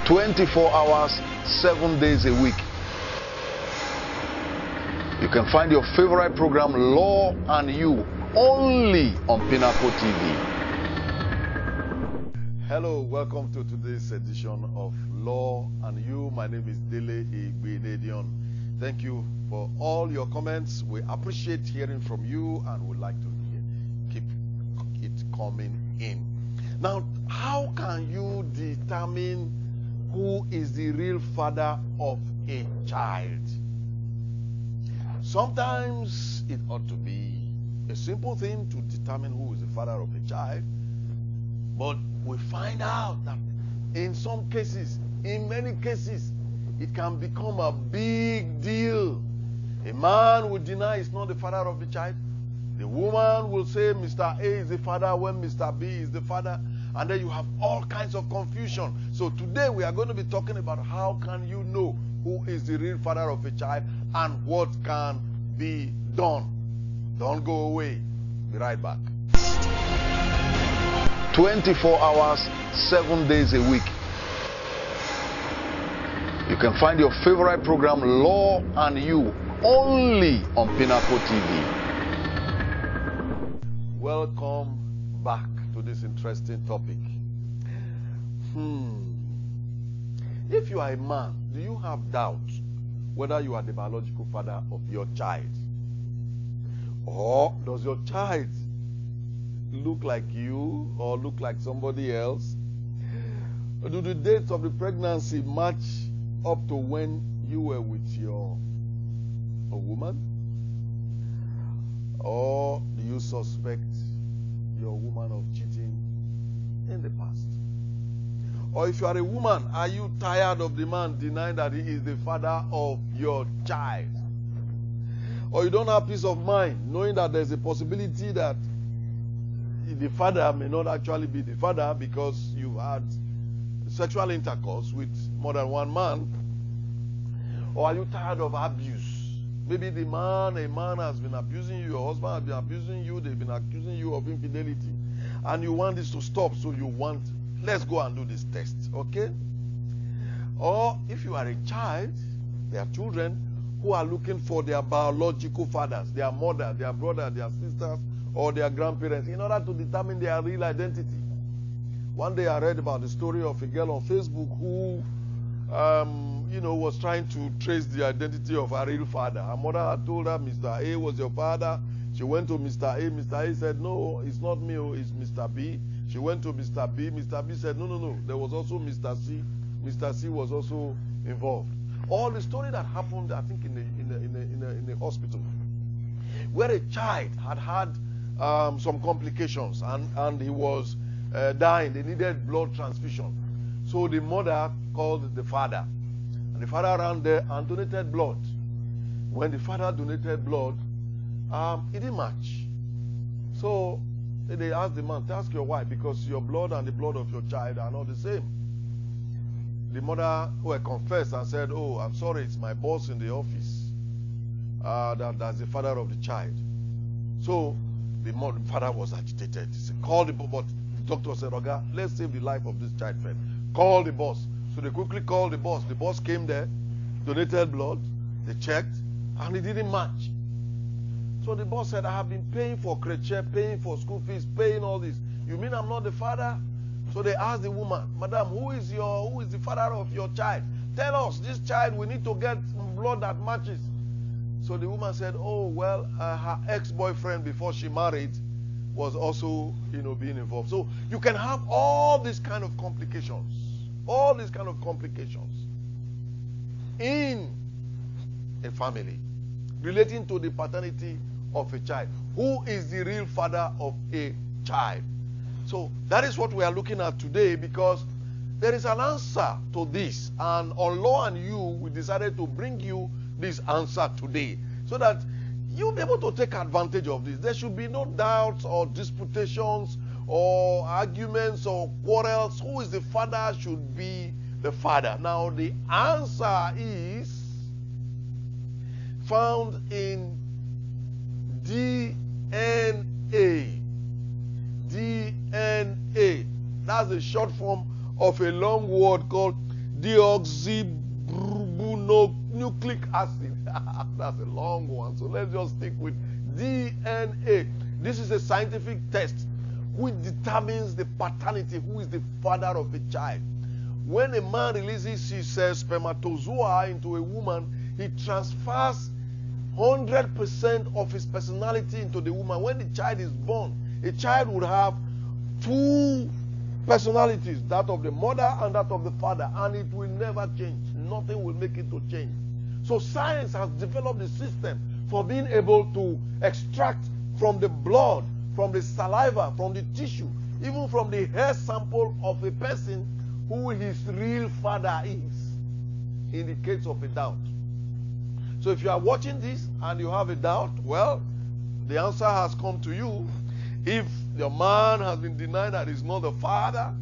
24 hours, 7 days a week. You can find your favorite program, Law and You, only on Pinnacle TV. Hello, welcome to today's edition of Law and You. My name is Dele Igbinedion. Thank you for all your comments. We appreciate hearing from you and would like to keep it coming in. Now, how can you determine who is the real father of a child? Sometimes it ought to be a simple thing to determine who is the father of a child, but we find out that in some cases, in many cases, it can become a big deal. A man will deny he's not the father of the child. The woman will say Mr. A is the father when Mr. B is the father. And then you have all kinds of confusion. So today we are going to be talking about how can you know who is the real father of a child and what can be done. Don't go away. Be right back. 24 hours, 7 days a week. You can find your favorite program, Law and You, only on Pinnacle TV. Welcome back to this interesting topic. If you are a man, do you have doubts whether you are the biological father of your child? Or does your child look like you or look like somebody else? Or do the dates of the pregnancy match up to when you were with a woman? Or do you suspect your woman of cheating in the past? Or if you are a woman, are you tired of the man denying that he is the father of your child? Or you don't have peace of mind knowing that there's a possibility that the father may not actually be the father because you've had sexual intercourse with more than one man? Or are you tired of abuse? Maybe a man has been abusing you, your husband has been abusing you, they've been accusing you of infidelity, and you want this to stop, so let's go and do this test, okay? Or if you are a child, there are children who are looking for their biological fathers, their mother, their brother, their sisters, or their grandparents, in order to determine their real identity. One day I read about the story of a girl on Facebook who was trying to trace the identity of her real father. Her mother had told her Mr. A was your father. She went to Mr. A. Mr. A said, no, it's not me, it's Mr. B. She went to Mr. B. Mr. B said, no. There was also Mr. C. Mr. C was also involved. All the story that happened, I think, in a hospital, where a child had some complications and he was dying. They needed blood transfusion. So the mother called the father. And the father ran there and donated blood. When the father donated blood, it didn't match. So they asked the man, ask your wife, because your blood and the blood of your child are not the same. The mother confessed and said, oh, I'm sorry, it's my boss in the office. That's the father of the child. So the father was agitated. He said, call the boss. But the doctor said, Oga, let's save the life of this child first. Call the boss. So they quickly called the boss. The boss came there, donated blood, they checked, and it didn't match. So the boss said, I have been paying for creche, paying for school fees, paying all this. You mean I'm not the father? So they asked the woman, Madam, who is the father of your child? Tell us, this child, we need to get blood that matches. So the woman said, oh, well, her ex-boyfriend before she married was also, being involved. So you can have all these kind of complications. All these kind of complications in a family relating to the paternity of a child. Who is the real father of a child? So that is what we are looking at today, because there is an answer to this. And on Law and You, we decided to bring you this answer today so that you'll be able to take advantage of this. There should be no doubts or disputations or arguments or quarrels. Who is the father should be the father. Now, the answer is found in DNA. DNA. That's the short form of a long word called deoxyribonucleic acid. That's a long one, so let's just stick with DNA. This is a scientific test which determines the paternity, who is the father of a child. When a man releases his spermatozoa into a woman, he transfers 100% of his personality into the woman. When the child is born, a child would have two personalities, that of the mother and that of the father, and it will never change. Nothing will make it to change. So science has developed a system for being able to extract from the blood, from the saliva, from the tissue, even from the hair sample of a person who his real father is, in the case of a doubt. So if you are watching this and you have a doubt, well, the answer has come to you. If your man has been denying that he's not the father,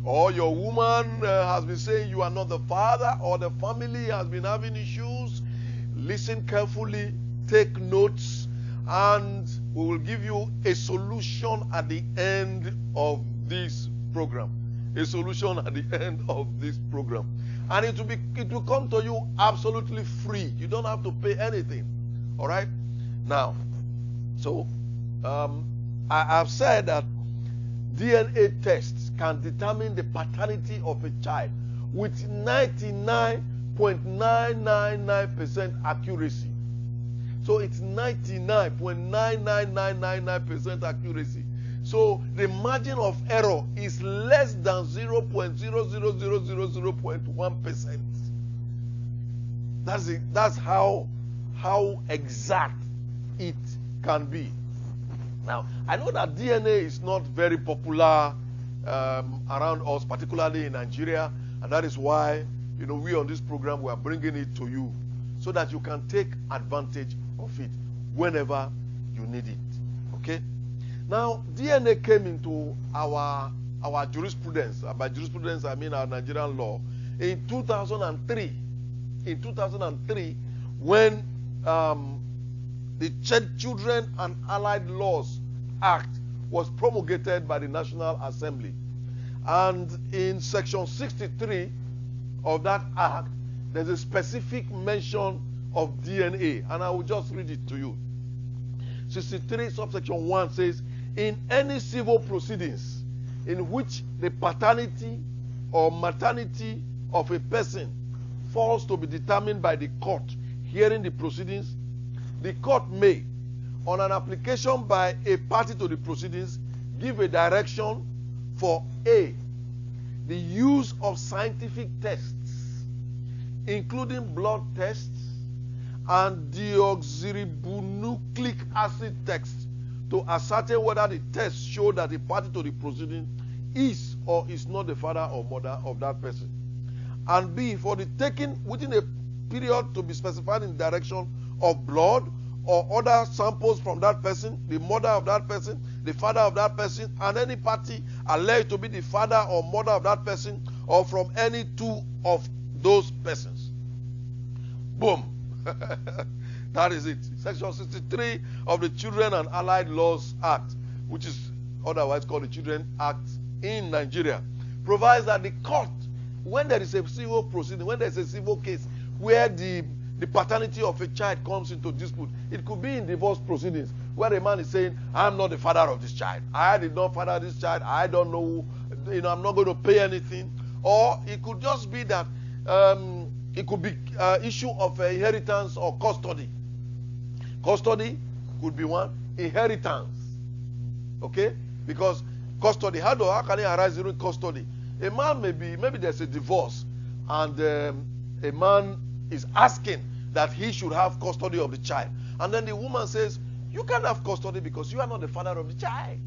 or your woman has been saying you are not the father, or the family has been having issues, listen carefully, take notes, and we will give you a solution at the end of this program. A solution at the end of this program. And it will come to you absolutely free. You don't have to pay anything. All right? Now, so I have said that DNA tests can determine the paternity of a child with 99.9999% accuracy. So it's 99.99999% accuracy. So the margin of error is less than 0.0000001%. That's how exact it can be. Now, I know that DNA is not very popular around us, particularly in Nigeria, and that is why, we on this program, we are bringing it to you so that you can take advantage of it whenever you need it. Okay? Now, DNA came into our jurisprudence. By jurisprudence, I mean our Nigerian law, in 2003. In 2003, when the Children and Allied Laws Act was promulgated by the National Assembly. And in section 63 of that act, there's a specific mention of DNA. And I will just read it to you. 63 subsection 1 says, in any civil proceedings in which the paternity or maternity of a person falls to be determined by the court hearing the proceedings, the court may, on an application by a party to the proceedings, give a direction for A, the use of scientific tests, including blood tests and deoxyribonucleic acid tests, to ascertain whether the tests show that the party to the proceeding is or is not the father or mother of that person. And B, for the taking within a period to be specified in the direction of blood or other samples from that person, the mother of that person, the father of that person, and any party alleged to be the father or mother of that person, or from any two of those persons. Boom. That is it. Section 63 of the Children and Allied Laws Act, which is otherwise called the Children Act in Nigeria, provides that the court, when there is a civil proceeding, when there is a civil case where the paternity of a child comes into dispute, it could be in divorce proceedings, where a man is saying, I'm not the father of this child. I did not father this child. I don't know, I'm not going to pay anything. Or it could just be that it could be issue of inheritance or custody. Custody could be one. Inheritance. Okay? Because custody, how can it arise during custody? A man maybe there's a divorce, and a man is asking that he should have custody of the child. And then the woman says, you can't have custody because you are not the father of the child.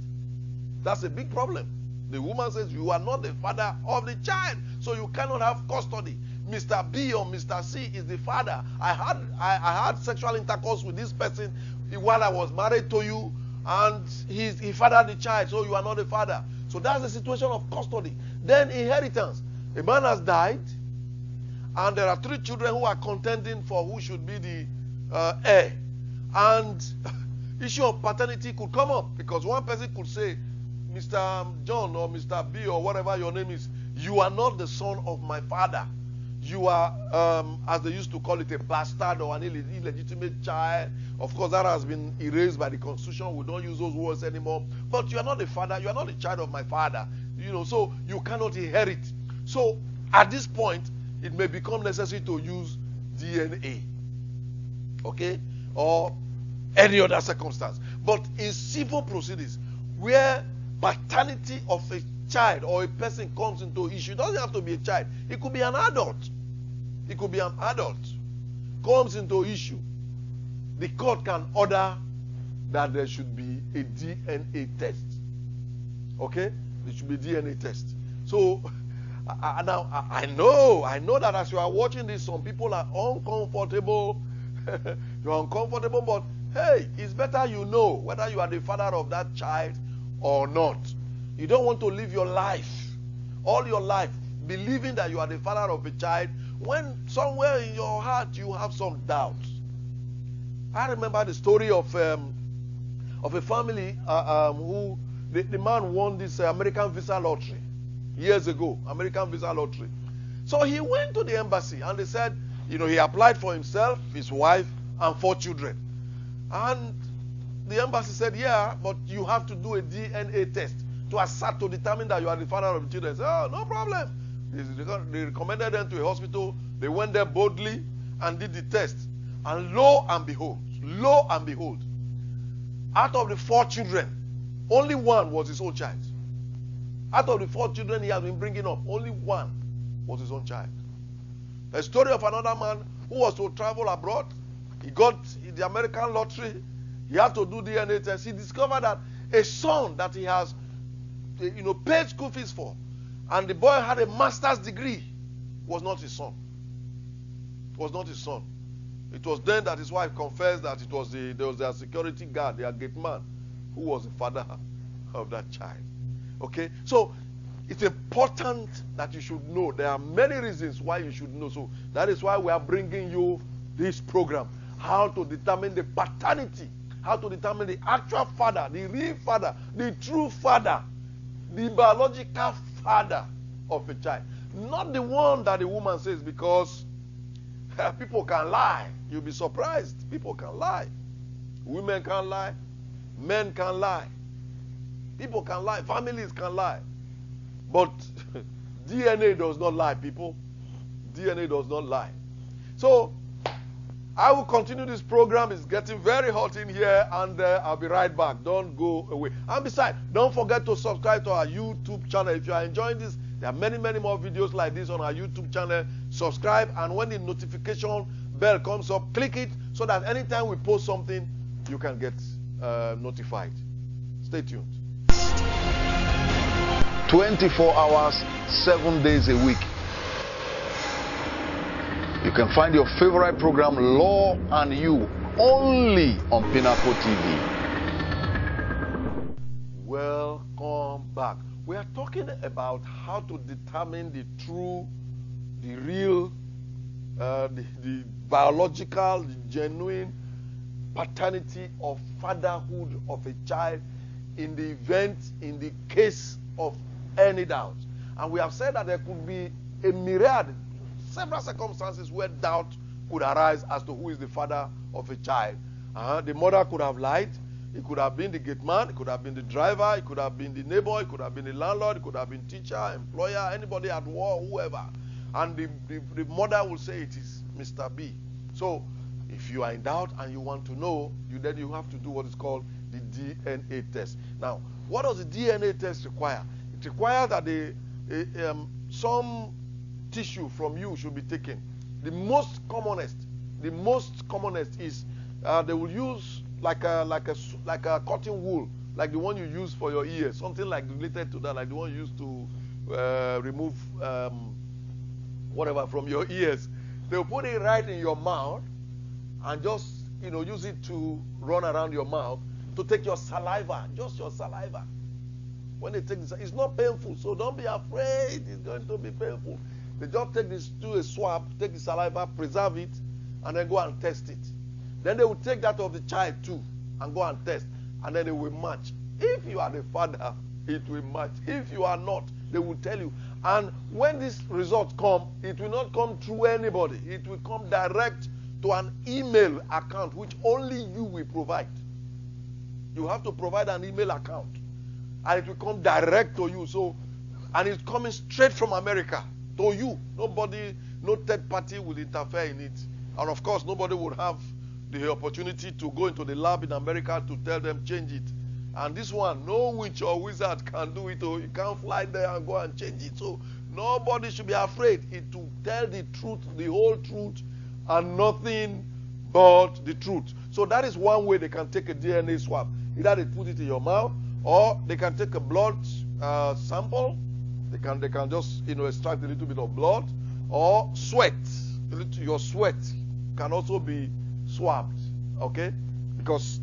That's a big problem. The woman says, you are not the father of the child, so you cannot have custody. Mr. B or Mr. C is the father. I had sexual intercourse with this person while I was married to you, and he fathered the child, so you are not the father. So that's the situation of custody. Then inheritance. A man has died, and there are 3 children who are contending for who should be the heir. And issue of paternity could come up, because one person could say, Mr. John or Mr. B or whatever your name is, you are not the son of my father. you are, as they used to call it, a bastard or an illegitimate child. Of course, that has been erased by the Constitution. We don't use those words anymore. But you are not a father. You are not a child of my father. So you cannot inherit. So at this point, it may become necessary to use DNA. Okay? Or any other circumstance. But in civil proceedings, where paternity of a child or a person comes into issue, it doesn't have to be a child. It could be an adult. It could be an adult. Comes into issue. The court can order that there should be a DNA test. Okay? There should be a DNA test. So, now, I know that as you are watching this, some people are uncomfortable. You're uncomfortable, but hey, it's better you know whether you are the father of that child or not. You don't want to live your life, all your life, believing that you are the father of a child when somewhere in your heart you have some doubts. I remember the story of a family who the man won this American visa lottery years ago. American visa lottery. So he went to the embassy and they said, he applied for himself, his wife, and 4 children. And the embassy said, yeah, but you have to do a DNA test to assert, to determine that you are the father of the children. Said, oh, no problem. They recommended them to a hospital. They went there boldly and did the test. And lo and behold, out of the 4 children, only one was his own child. Out of the 4 children he has been bringing up, only one was his own child. A story of another man who was to travel abroad. He got the American lottery. He had to do DNA test. He discovered that a son that he has, paid school fees for, and the boy had a master's degree, was not his son. Was not his son. It was then that his wife confessed that there was their security guard, their gate man, who was the father of that child. Okay? So, it's important that you should know. There are many reasons why you should know. So, that is why we are bringing you this program. How to determine the paternity. How to determine the actual father, the real father, the true father, the biological father of a child. Not the one that the woman says, because people can lie. You'll be surprised. People can lie. Women can lie. Men can lie. People can lie. Families can lie. But DNA does not lie, people. DNA does not lie. So, I will continue this program. It's getting very hot in here, and I'll be right back. Don't go away. And besides, don't forget to subscribe to our YouTube channel. If you are enjoying this, there are many, many more videos like this on our YouTube channel. Subscribe, and when the notification bell comes up, click it so that anytime we post something, you can get notified. Stay tuned. 24 hours, 7 days a week. You can find your favorite program, Law and You, only on Pinnacle TV. Welcome back. We are talking about how to determine the true, the real, the biological, the genuine paternity or fatherhood of a child in the event, in the case of any doubt. And we have said that there could be a myriad, several circumstances where doubt could arise as to who is the father of a child. The mother could have lied. It could have been the gate man. It could have been the driver. It could have been the neighbor. It could have been the landlord. It could have been teacher, employer, anybody at war, whoever. And the mother will say it is Mr. B. So if you are in doubt and you want to know, then you have to do what is called the DNA test. Now, what does the DNA test require? It requires that some tissue from you should be taken. The most commonest is they will use like a cotton wool, like the one you use for your ears, something like related to that, like the one you use to remove whatever from your ears. They'll put it right in your mouth and just use it to run around your mouth to take your saliva, just your saliva. When they take this, it's not painful, so don't be afraid it's going to be painful. They just take this, do a swab, take the saliva, preserve it, and then go and test it. Then they will take that of the child too and go and test, and then they will match. If you are the father, it will match. If you are not, they will tell you. And when these results come, it will not come through anybody. It will come direct to an email account which only you will provide. You have to provide an email account, and it will come direct to you. So, and it's coming straight from America to you. Nobody, no third party will interfere in it. And of course, nobody would have the opportunity to go into the lab in America to tell them change it. And this one, no witch or wizard can do it. Or you can't fly there and go and change it. So nobody should be afraid. It will tell the truth, the whole truth, and nothing but the truth. So that is one way they can take a DNA swab. Either they put it in your mouth, or they can take a blood sample. They can just extract a little bit of blood, or sweat. Your sweat can also be swabbed. Okay, because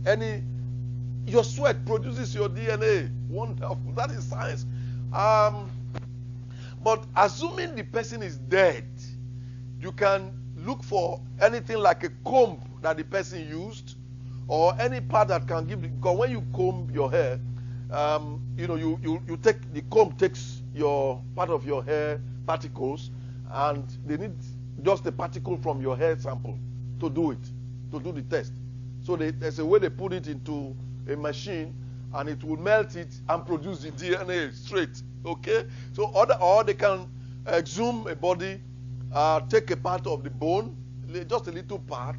your sweat produces your DNA. Wonderful. That is science. But assuming the person is dead, you can look for anything like a comb that the person used, or any part that can give. Because when you comb your hair, you take the comb takes your part of your hair particles, and they need just a particle from your hair sample to do the test. So there's a way they put it into a machine, and it will melt it and produce the DNA straight. Okay? So or they can exhume a body, take a part of the bone, just a little part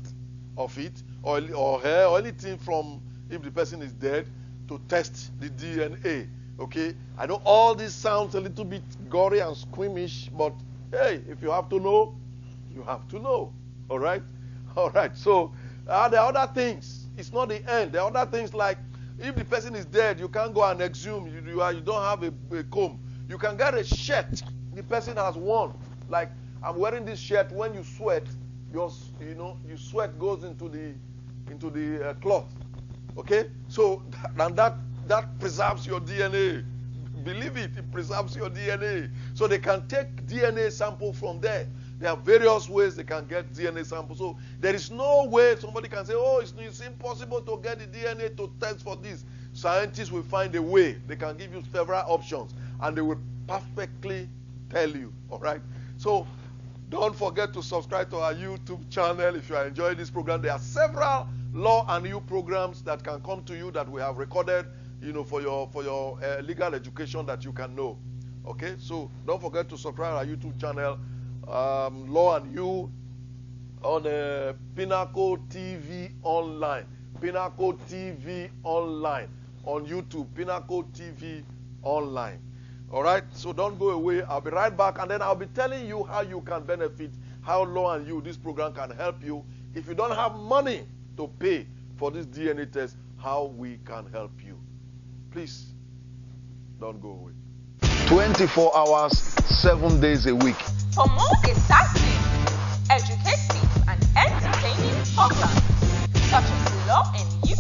of it, or hair, or anything from, if the person is dead, to test the DNA. Okay? I know all this sounds a little bit gory and squeamish, but hey, if you have to know, you have to know. All right? All right. So there are other things. It's not the end. There are other things like, if the person is dead, you can't go and exhume. You don't have a comb. You can get a shirt the person has worn. Like, I'm wearing this shirt. When you sweat, your sweat goes into the cloth. Okay? So and that preserves your DNA. Believe it, it preserves your DNA. So they can take DNA sample from there. There are various ways they can get DNA samples. So there is no way somebody can say, oh, it's impossible to get the DNA to test for this. Scientists will find a way. They can give you several options, and they will perfectly tell you. All right? So don't forget to subscribe to our YouTube channel if you are enjoying this program. There are several law and new programs that can come to you that we have recorded, for your legal education that you can know. Okay? So don't forget to subscribe to our YouTube channel. Law and You on Pinnacle TV Online. Pinnacle TV Online on YouTube. Pinnacle TV Online. All right? So don't go away. I'll be right back, and then I'll be telling you how you can benefit, how Law and You, this program, can help you. If you don't have money to pay for this DNA test, how we can help you. Please, don't go away. 24 hours, 7 days a week. For more exciting, educative, and entertaining programs such as Law and You,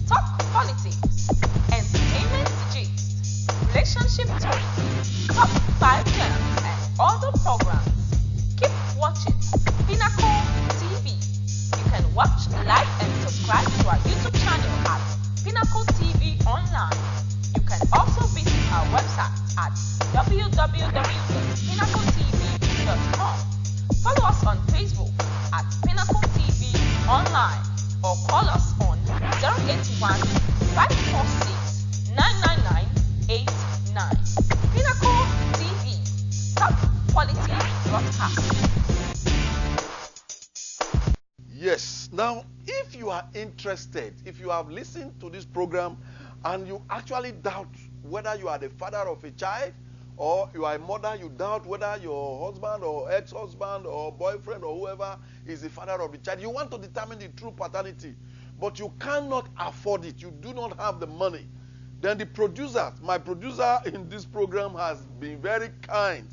Talk Politics, Entertainment Gist, Relationship Talk, Top 5 Gems, and other programs, keep watching Pinnacle TV. You can watch live and subscribe to our YouTube channel at Pinnacle TV Online. You can also visit our website at www.pinnacletv.com. Follow us on Facebook at Pinnacle TV Online, or call us on 081-546-99989. Pinnacle TV, top quality broadcasting. Yes. Now, if you are interested, if you have listened to this program and you actually doubt whether you are the father of a child, or you are a mother, you doubt whether your husband or ex-husband or boyfriend or whoever is the father of the child, you want to determine the true paternity, but you cannot afford it, you do not have the money, then the producer, my producer in this program, has been very kind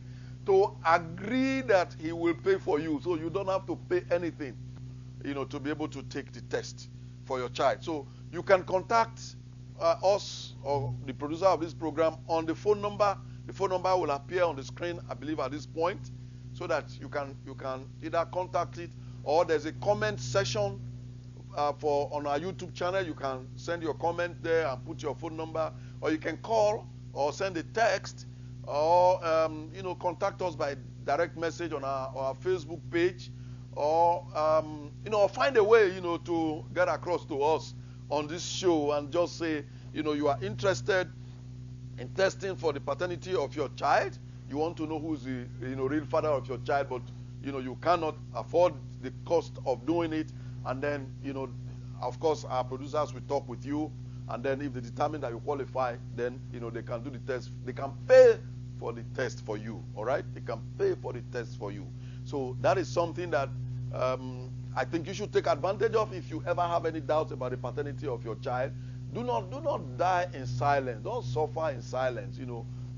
to agree that he will pay for you, so you don't have to pay anything, to be able to take the test for your child. So you can contact us or the producer of this program on the phone number. The phone number will appear on the screen, I believe, at this point, so that you can either contact it, or there's a comment section on our YouTube channel. You can send your comment there and put your phone number, or you can call or send a text or contact us by direct message on our Facebook page, or or find a way to get across to us on this show and just say you are interested in testing for the paternity of your child. You want to know who's the real father of your child, but you cannot afford the cost of doing it. And then of course our producers will talk with you, and then if they determine that you qualify, then they can do the test. They can pay for the test for you. All right, they can pay for the test for you. So that is something that I think you should take advantage of. If you ever have any doubts about the paternity of your child, do not die in silence. Don't suffer in silence.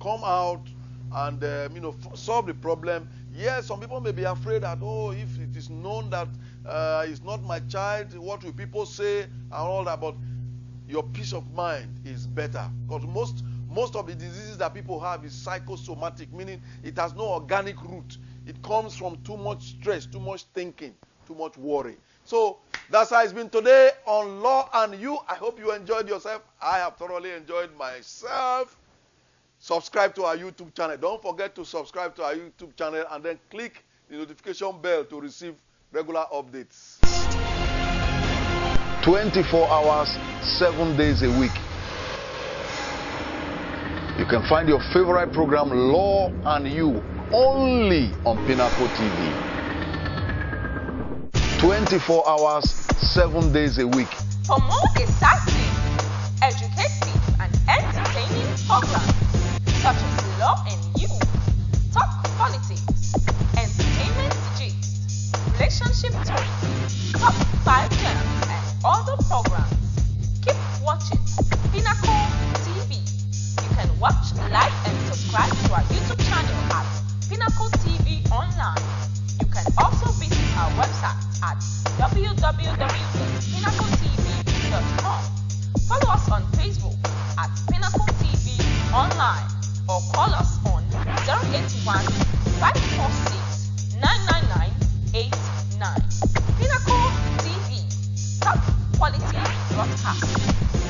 Come out and solve the problem. Yes, some people may be afraid that, if it is known that it's not my child, what will people say and all that. But your peace of mind is better, because most of the diseases that people have is psychosomatic, meaning it has no organic root. It comes from too much stress, too much thinking, too much worry. So that's how it's been today on Law and You. I hope you enjoyed yourself. I have thoroughly enjoyed myself. Subscribe to our YouTube channel. Don't forget to subscribe to our YouTube channel and then click the notification bell to receive regular updates. 24 hours, 7 days a week. You can find your favorite program, Law and You, only on Pinnacle TV. 24 hours, 7 days a week. For more exciting, educative, and entertaining programs such as Law and You, Talk Politics, Entertainment Gist, Relationship Talk, Top 5 Gems, and other programs, keep watching Pinnacle TV. You can watch, like, and subscribe to our YouTube channel at Pinnacle TV Online. You can also visit our website at www.pinnacletv.com. Follow us on Facebook at Pinnacle TV Online, or call us on 081 546 99989. Pinnacle TV, top quality broadcasting.